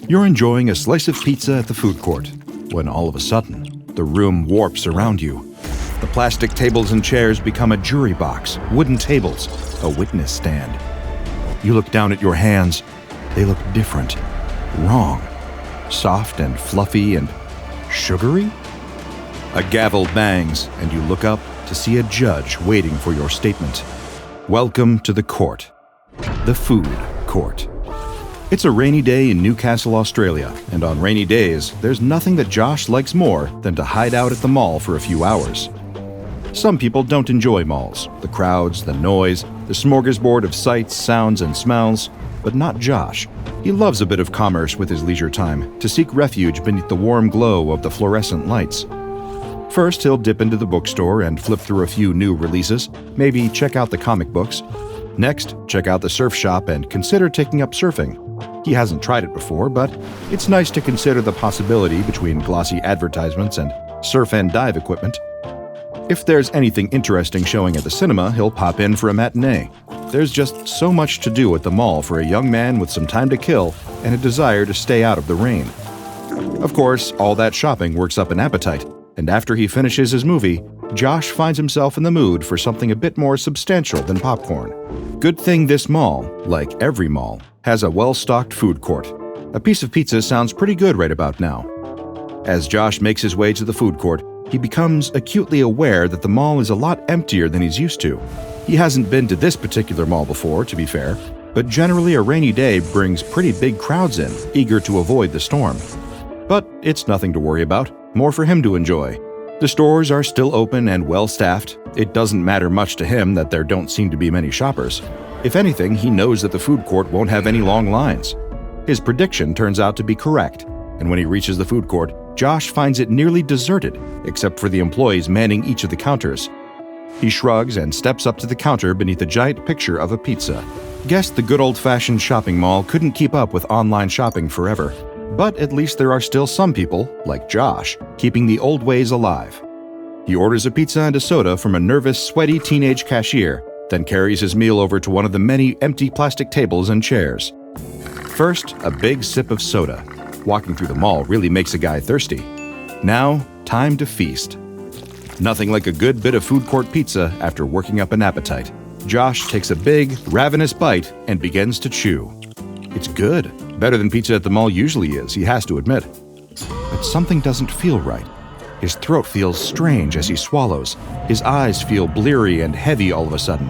You're enjoying a slice of pizza at the food court, when all of a sudden, the room warps around you. The plastic tables and chairs become a jury box, wooden tables, a witness stand. You look down at your hands. They look different, wrong, soft and fluffy and sugary. A gavel bangs, and you look up to see a judge waiting for your statement. Welcome to the court, the food court. It's a rainy day in Newcastle, Australia, and on rainy days, there's nothing that Josh likes more than to hide out at the mall for a few hours. Some people don't enjoy malls, the crowds, the noise, the smorgasbord of sights, sounds, and smells, but not Josh. He loves a bit of commerce with his leisure time, to seek refuge beneath the warm glow of the fluorescent lights. First, he'll dip into the bookstore and flip through a few new releases, maybe check out the comic books. Next, check out the surf shop and consider taking up surfing. He hasn't tried it before, but it's nice to consider the possibility between glossy advertisements and surf and dive equipment. If there's anything interesting showing at the cinema, he'll pop in for a matinee. There's just so much to do at the mall for a young man with some time to kill and a desire to stay out of the rain. Of course, all that shopping works up an appetite, and after he finishes his movie, Josh finds himself in the mood for something a bit more substantial than popcorn. Good thing this mall, like every mall, has a well-stocked food court. A piece of pizza sounds pretty good right about now. As Josh makes his way to the food court, he becomes acutely aware that the mall is a lot emptier than he's used to. He hasn't been to this particular mall before, to be fair, but generally a rainy day brings pretty big crowds in, eager to avoid the storm. But it's nothing to worry about, more for him to enjoy. The stores are still open and well-staffed. It doesn't matter much to him that there don't seem to be many shoppers. If anything, he knows that the food court won't have any long lines. His prediction turns out to be correct, and when he reaches the food court, Josh finds it nearly deserted, except for the employees manning each of the counters. He shrugs and steps up to the counter beneath a giant picture of a pizza. Guess the good old-fashioned shopping mall couldn't keep up with online shopping forever. But at least there are still some people, like Josh, keeping the old ways alive. He orders a pizza and a soda from a nervous, sweaty teenage cashier, then carries his meal over to one of the many empty plastic tables and chairs. First, a big sip of soda. Walking through the mall really makes a guy thirsty. Now, time to feast. Nothing like a good bit of food court pizza after working up an appetite. Josh takes a big, ravenous bite and begins to chew. It's good. Better than pizza at the mall usually is, he has to admit. But something doesn't feel right. His throat feels strange as he swallows. His eyes feel bleary and heavy all of a sudden.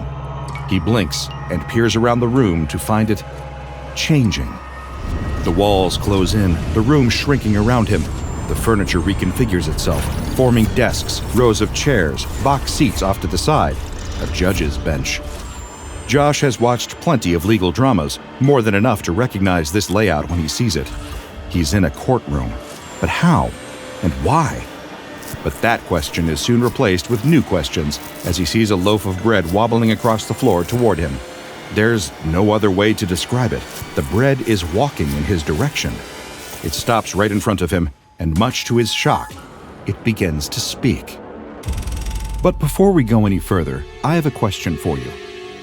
He blinks and peers around the room to find it changing. The walls close in, the room shrinking around him. The furniture reconfigures itself, forming desks, rows of chairs, box seats off to the side, a judge's bench. Josh has watched plenty of legal dramas, more than enough to recognize this layout when he sees it. He's in a courtroom. But how? And why? But that question is soon replaced with new questions as he sees a loaf of bread wobbling across the floor toward him. There's no other way to describe it. The bread is walking in his direction. It stops right in front of him, and much to his shock, it begins to speak. But before we go any further, I have a question for you.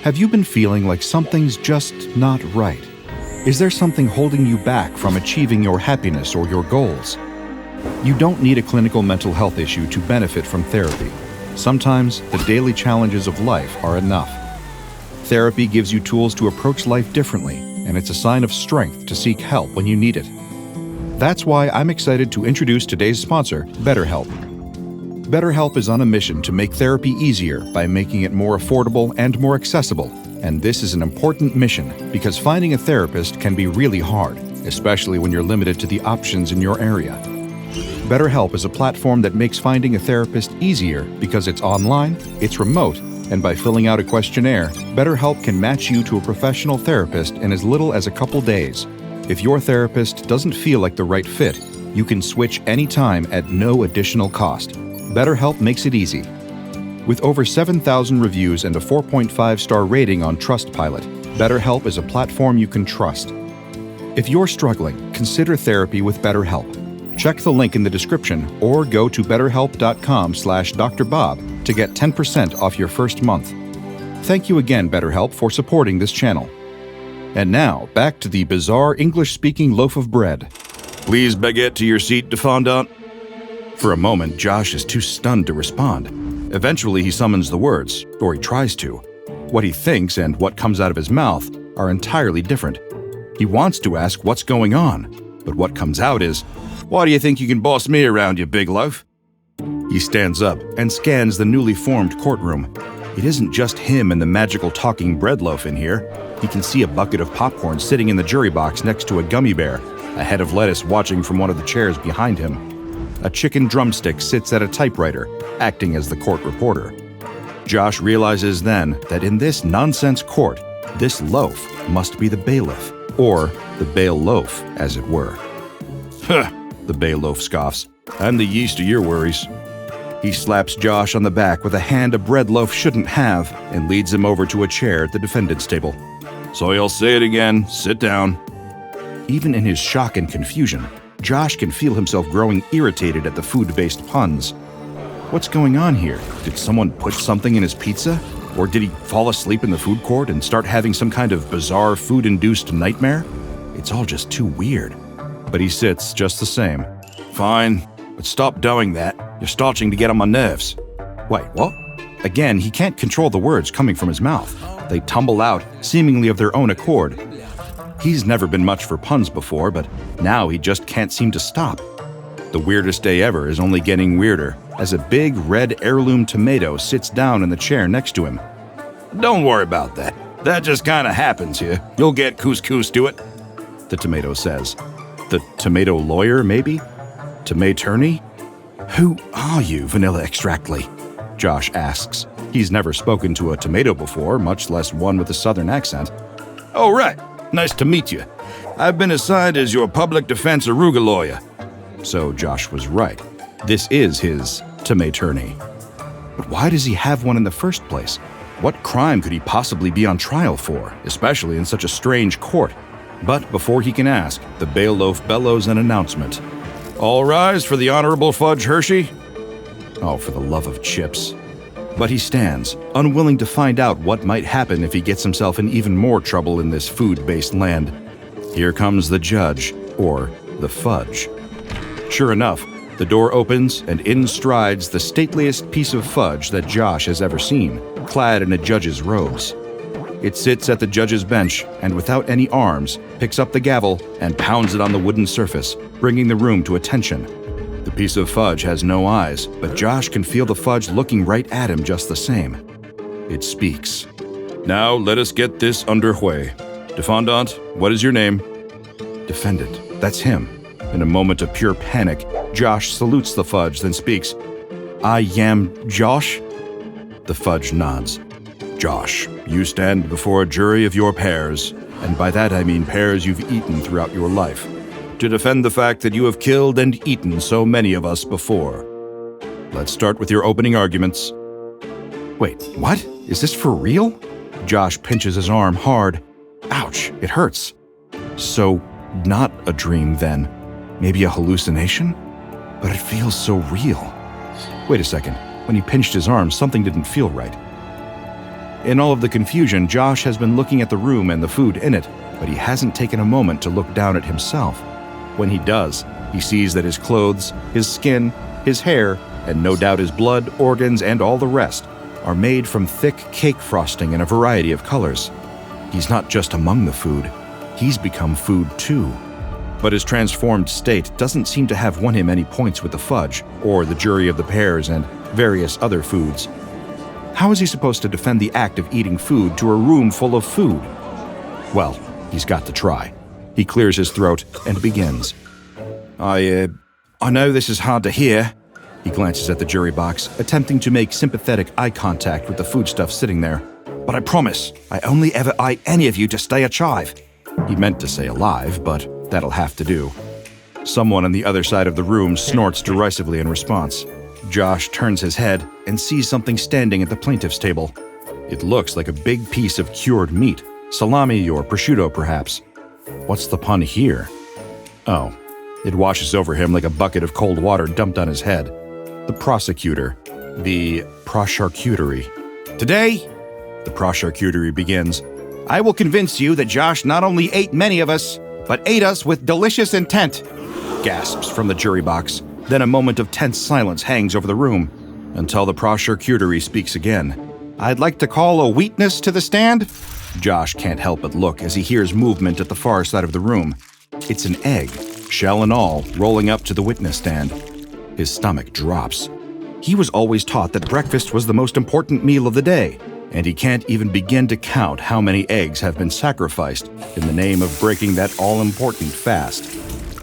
Have you been feeling like something's just not right? Is there something holding you back from achieving your happiness or your goals? You don't need a clinical mental health issue to benefit from therapy. Sometimes the daily challenges of life are enough. Therapy gives you tools to approach life differently, and it's a sign of strength to seek help when you need it. That's why I'm excited to introduce today's sponsor, BetterHelp. BetterHelp is on a mission to make therapy easier by making it more affordable and more accessible, and this is an important mission because finding a therapist can be really hard, especially when you're limited to the options in your area. BetterHelp is a platform that makes finding a therapist easier because it's online, it's remote, and by filling out a questionnaire, BetterHelp can match you to a professional therapist in as little as a couple days. If your therapist doesn't feel like the right fit, you can switch anytime at no additional cost. BetterHelp makes it easy. With over 7,000 reviews and a 4.5-star rating on Trustpilot, BetterHelp is a platform you can trust. If you're struggling, consider therapy with BetterHelp. Check the link in the description or go to betterhelp.com/DrBob to get 10% off your first month. Thank you again, BetterHelp, for supporting this channel. And now, back to the bizarre English-speaking loaf of bread. Please baguette to your seat, Defendant. For a moment, Josh is too stunned to respond. Eventually, he summons the words, or he tries to. What he thinks and what comes out of his mouth are entirely different. He wants to ask what's going on, but what comes out is, "Why do you think you can boss me around, you big loaf?" He stands up and scans the newly formed courtroom. It isn't just him and the magical talking bread loaf in here. He can see a bucket of popcorn sitting in the jury box next to a gummy bear, a head of lettuce watching from one of the chairs behind him. A chicken drumstick sits at a typewriter, acting as the court reporter. Josh realizes then that in this nonsense court, this loaf must be the bailiff, or the bail loaf, as it were. "Huh," the bail loaf scoffs. "I'm the yeast of your worries." He slaps Josh on the back with a hand a bread loaf shouldn't have and leads him over to a chair at the defendant's table. "So you'll say it again. Sit down." Even in his shock and confusion, Josh can feel himself growing irritated at the food-based puns. What's going on here? Did someone put something in his pizza? Or did he fall asleep in the food court and start having some kind of bizarre food-induced nightmare? It's all just too weird. But he sits just the same. "Fine, but stop doing that. You're starting to get on my nerves." Wait, what? Again, he can't control the words coming from his mouth. They tumble out, seemingly of their own accord. He's never been much for puns before, but now he just can't seem to stop. The weirdest day ever is only getting weirder, as a big red heirloom tomato sits down in the chair next to him. "Don't worry about that. That just kind of happens here. You'll get couscous to it," the tomato says. The tomato lawyer, maybe? Tomaterney? "Who are you, Vanilla Extractly?" Josh asks. He's never spoken to a tomato before, much less one with a southern accent. "Oh, right. Nice to meet you. I've been assigned as your public defense arugula lawyer." So Josh was right. This is his tomaterney. But why does he have one in the first place? What crime could he possibly be on trial for, especially in such a strange court? But before he can ask, the bail loaf bellows an announcement. "All rise for the Honorable Fudge Hershey." Oh, for the love of chips. But he stands, unwilling to find out what might happen if he gets himself in even more trouble in this food-based land. Here comes the judge, or the fudge. Sure enough, the door opens and in strides the stateliest piece of fudge that Josh has ever seen, clad in a judge's robes. It sits at the judge's bench and without any arms, picks up the gavel and pounds it on the wooden surface, bringing the room to attention. The piece of fudge has no eyes, but Josh can feel the fudge looking right at him just the same. It speaks. "Now let us get this underway. Defendant, what is your name?" Defendant, that's him. In a moment of pure panic, Josh salutes the fudge, then speaks. "I am Josh?" The fudge nods. "Josh, you stand before a jury of your pears, and by that I mean pears you've eaten throughout your life, to defend the fact that you have killed and eaten so many of us before. Let's start with your opening arguments." Wait, what? Is this for real? Josh pinches his arm hard. Ouch, it hurts. So, not a dream then. Maybe a hallucination? But it feels so real. Wait a second. When he pinched his arm, something didn't feel right. In all of the confusion, Josh has been looking at the room and the food in it, but he hasn't taken a moment to look down at himself. When he does, he sees that his clothes, his skin, his hair, and no doubt his blood, organs, and all the rest are made from thick cake frosting in a variety of colors. He's not just among the food, he's become food too. But his transformed state doesn't seem to have won him any points with the fudge, or the jury of the pears and various other foods. How is he supposed to defend the act of eating food to a room full of food? Well, he's got to try. He clears his throat and begins. I know this is hard to hear." He glances at the jury box, attempting to make sympathetic eye contact with the foodstuff sitting there. "But I promise, I only ever eye any of you to stay alive." He meant to say alive, but that'll have to do. Someone on the other side of the room snorts derisively in response. Josh turns his head and sees something standing at the plaintiff's table. It looks like a big piece of cured meat, salami or prosciutto perhaps. What's the pun here? Oh, it washes over him like a bucket of cold water dumped on his head. The prosecutor. The procharcuterie. "Today," the procharcuterie begins, I will convince you that Josh not only ate many of us, but ate us with delicious intent. Gasps from the jury box. Then a moment of tense silence hangs over the room, until the prosecutor speaks again. I'd like to call a witness to the stand. Josh can't help but look as he hears movement at the far side of the room. It's an egg, shell and all, rolling up to the witness stand. His stomach drops. He was always taught that breakfast was the most important meal of the day, and he can't even begin to count how many eggs have been sacrificed in the name of breaking that all-important fast.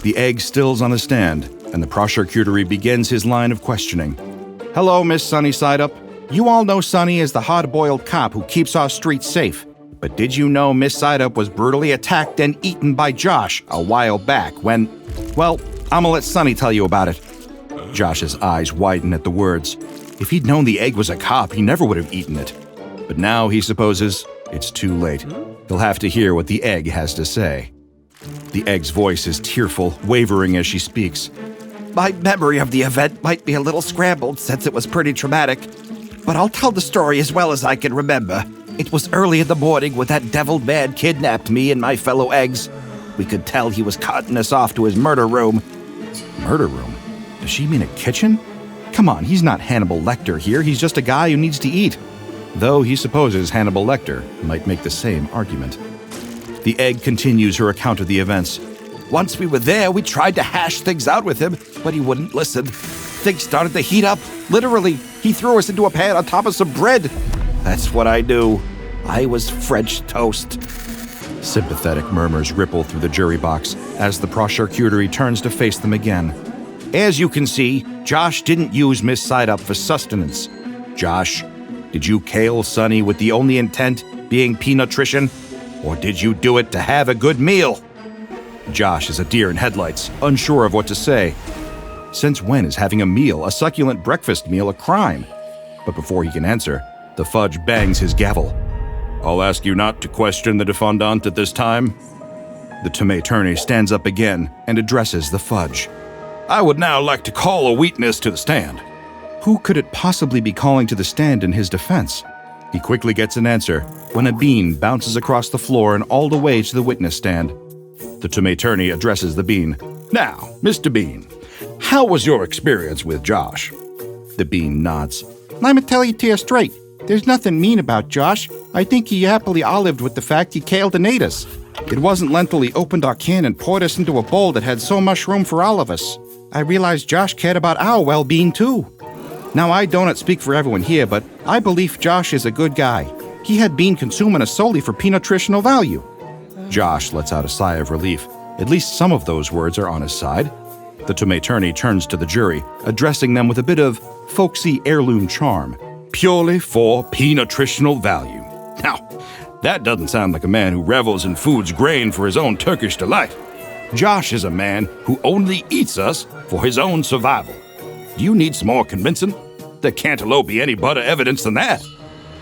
The egg stills on the stand, and the prosecutor begins his line of questioning. Hello, Miss Sunny Side-Up. You all know Sunny as the hard-boiled cop who keeps our streets safe. But did you know Miss Side-Up was brutally attacked and eaten by Josh a while back when... Well, I'm gonna let Sunny tell you about it. Josh's eyes widen at the words. If he'd known the egg was a cop, he never would have eaten it. But now, he supposes, it's too late. He'll have to hear what the egg has to say. The egg's voice is tearful, wavering as she speaks. My memory of the event might be a little scrambled since it was pretty traumatic, but I'll tell the story as well as I can remember. It was early in the morning when that deviled man kidnapped me and my fellow eggs. We could tell he was carting us off to his murder room. Murder room? Does she mean a kitchen? Come on, he's not Hannibal Lecter here. He's just a guy who needs to eat. Though he supposes Hannibal Lecter might make the same argument. The egg continues her account of the events. Once we were there, we tried to hash things out with him, but he wouldn't listen. Things started to heat up. Literally, he threw us into a pan on top of some bread. That's what I do. I was French toast. Sympathetic murmurs ripple through the jury box as the prosecutor returns to face them again. As you can see, Josh didn't use Miss Side-Up for sustenance. Josh, did you kale Sunny with the only intent being penutrition? Or did you do it to have a good meal? Josh is a deer in headlights, unsure of what to say. Since when is having a meal, a succulent breakfast meal, a crime? But before he can answer, the fudge bangs his gavel. I'll ask you not to question the defendant at this time. The Tomei attorney stands up again and addresses the fudge. I would now like to call a witness to the stand. Who could it possibly be calling to the stand in his defense? He quickly gets an answer when a bean bounces across the floor and all the way to the witness stand. The Tomei attorney addresses the bean. Now, Mr. Bean, how was your experience with Josh? The bean nods. I'ma tell you to you straight. There's nothing mean about Josh. I think he happily olived with the fact he killed and ate us. It wasn't until he opened our can and poured us into a bowl that had so much room for all of us. I realized Josh cared about our well-being too. Now, I don't speak for everyone here, but I believe Josh is a good guy. He had been consuming us solely for penutritional value. Josh lets out a sigh of relief. At least some of those words are on his side. The Tomei attorney turns to the jury, addressing them with a bit of folksy heirloom charm. Purely for penutritional value. Now, that doesn't sound like a man who revels in food's grain for his own Turkish delight. Josh is a man who only eats us for his own survival. Do you need some more convincing? There can't be any better evidence than that.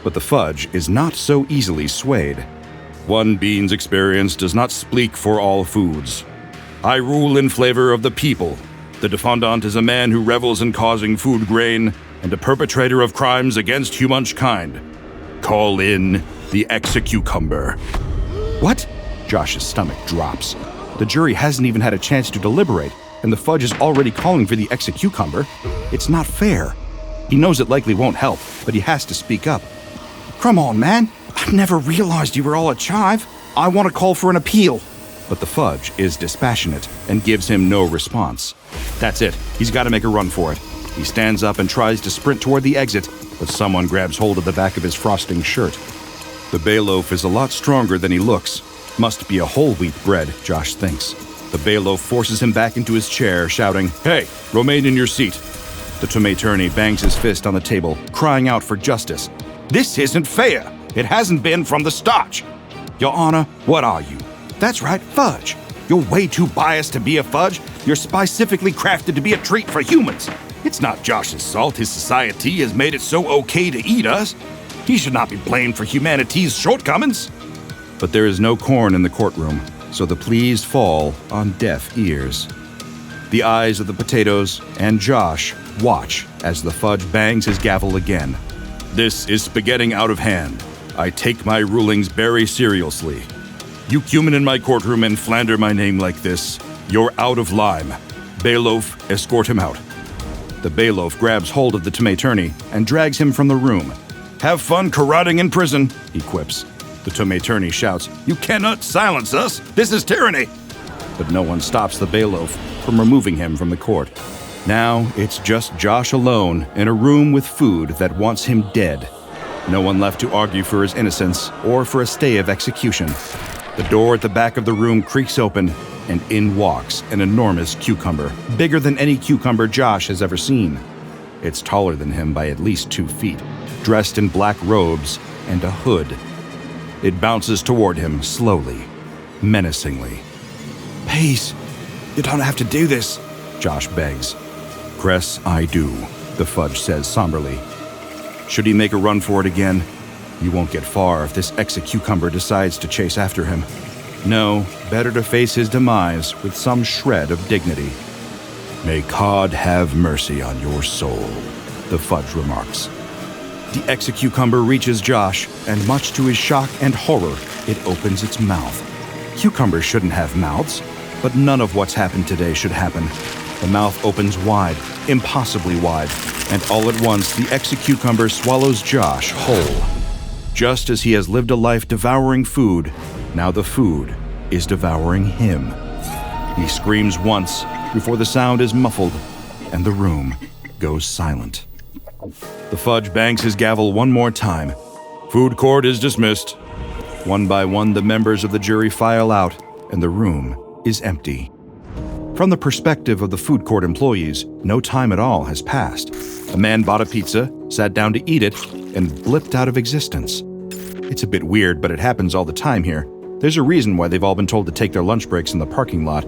But the fudge is not so easily swayed. One bean's experience does not speak for all foods. I rule in favor of the people. The defendant is a man who revels in causing food grain and a perpetrator of crimes against Humunchkind. Call in the Execucumber. What? Josh's stomach drops. The jury hasn't even had a chance to deliberate, and the fudge is already calling for the Execucumber. It's not fair. He knows it likely won't help, but he has to speak up. Come on, man. I never realized you were all a chive. I want to call for an appeal. But the fudge is dispassionate and gives him no response. That's it. He's got to make a run for it. He stands up and tries to sprint toward the exit, but someone grabs hold of the back of his frosting shirt. The bay loaf is a lot stronger than he looks. Must be a whole wheat bread, Josh thinks. The bay loaf forces him back into his chair, shouting, Hey, remain in your seat. The Tomei attorney bangs his fist on the table, crying out for justice. This isn't fair. It hasn't been from the start. Your Honor, what are you? That's right, fudge. You're way too biased to be a fudge. You're specifically crafted to be a treat for humans. It's not Josh's fault his society has made it so okay to eat us. He should not be blamed for humanity's shortcomings. But there is no corn in the courtroom, so the pleas fall on deaf ears. The eyes of the potatoes and Josh watch as the fudge bangs his gavel again. This is getting out of hand. I take my rulings very seriously. You cumin in my courtroom and slander my name like this, you're out of line. Bailiff, escort him out. The bailiff grabs hold of the tomaturney and drags him from the room. Have fun carotting in prison, he quips. The tomaturney shouts, You cannot silence us! This is tyranny! But no one stops the bailiff from removing him from the court. Now it's just Josh alone in a room with food that wants him dead. No one left to argue for his innocence or for a stay of execution. The door at the back of the room creaks open, and in walks an enormous cucumber, bigger than any cucumber Josh has ever seen. It's taller than him by at least 2 feet, dressed in black robes and a hood. It bounces toward him slowly, menacingly. Please, you don't have to do this, Josh begs. Cress, I do, the fudge says somberly. Should he make a run for it again? You won't get far if this Execucumber decides to chase after him. No, better to face his demise with some shred of dignity. May God have mercy on your soul, the fudge remarks. The Execucumber reaches Josh, and much to his shock and horror, it opens its mouth. Cucumbers shouldn't have mouths, but none of what's happened today should happen. The mouth opens wide, impossibly wide, and all at once the Execucumber swallows Josh whole. Just as he has lived a life devouring food, now the food is devouring him. He screams once before the sound is muffled, and the room goes silent. The fudge bangs his gavel one more time. Food court is dismissed. One by one, the members of the jury file out, and the room is empty. From the perspective of the food court employees, no time at all has passed. A man bought a pizza, sat down to eat it, and blipped out of existence. It's a bit weird, but it happens all the time here. There's a reason why they've all been told to take their lunch breaks in the parking lot.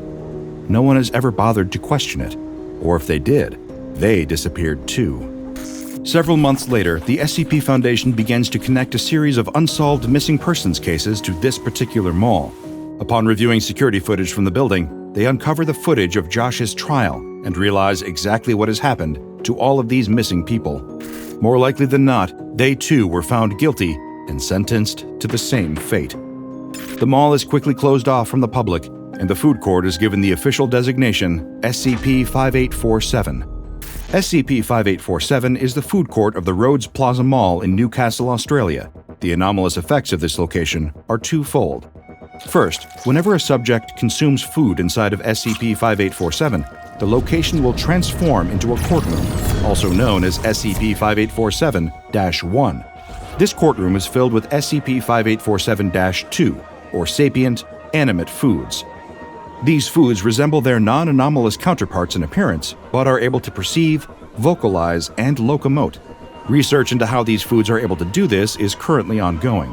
No one has ever bothered to question it. Or if they did, they disappeared too. Several months later, the SCP Foundation begins to connect a series of unsolved missing persons cases to this particular mall. Upon reviewing security footage from the building, they uncover the footage of Josh's trial and realize exactly what has happened to all of these missing people. More likely than not, they too were found guilty and sentenced to the same fate. The mall is quickly closed off from the public, and the food court is given the official designation SCP-5847. SCP-5847 is the food court of the Rhodes Plaza Mall in Newcastle, Australia. The anomalous effects of this location are twofold. First, whenever a subject consumes food inside of SCP-5847, the location will transform into a courtroom, also known as SCP-5847-1. This courtroom is filled with SCP-5847-2, or sapient, animate foods. These foods resemble their non-anomalous counterparts in appearance, but are able to perceive, vocalize, and locomote. Research into how these foods are able to do this is currently ongoing.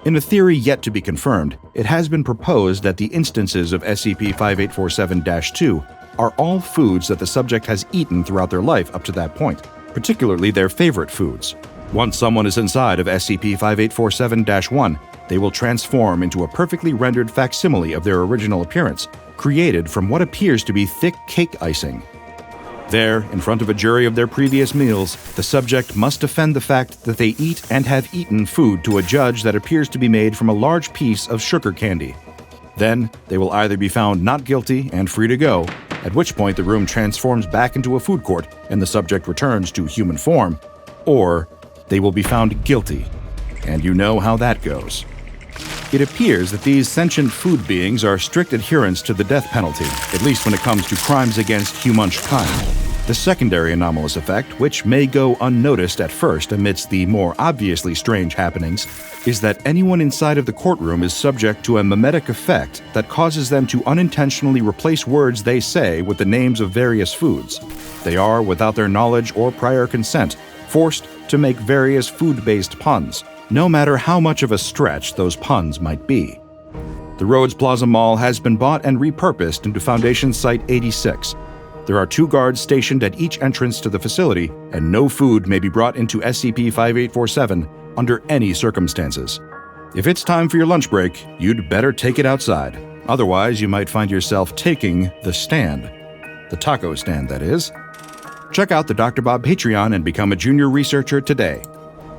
In a theory yet to be confirmed, it has been proposed that the instances of SCP-5847-2 are all foods that the subject has eaten throughout their life up to that point, particularly their favorite foods. Once someone is inside of SCP-5847-1, they will transform into a perfectly rendered facsimile of their original appearance, created from what appears to be thick cake icing. There, in front of a jury of their previous meals, the subject must defend the fact that they eat and have eaten food to a judge that appears to be made from a large piece of sugar candy. Then, they will either be found not guilty and free to go, at which point the room transforms back into a food court and the subject returns to human form, or they will be found guilty, and you know how that goes. It appears that these sentient food beings are strict adherents to the death penalty, at least when it comes to crimes against Humunchkind. The secondary anomalous effect, which may go unnoticed at first amidst the more obviously strange happenings, is that anyone inside of the courtroom is subject to a mimetic effect that causes them to unintentionally replace words they say with the names of various foods. They are, without their knowledge or prior consent, forced to make various food-based puns, no matter how much of a stretch those puns might be. The Rhodes Plaza Mall has been bought and repurposed into Foundation Site 86. There are 2 guards stationed at each entrance to the facility, and no food may be brought into SCP-5847 under any circumstances. If it's time for your lunch break, you'd better take it outside. Otherwise, you might find yourself taking the stand. The taco stand, that is. Check out the DrBob Patreon and become a junior researcher today.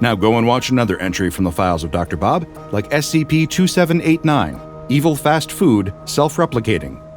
Now go and watch another entry from the files of DrBob, like SCP-2789, Evil Fast Food Self-Replicating.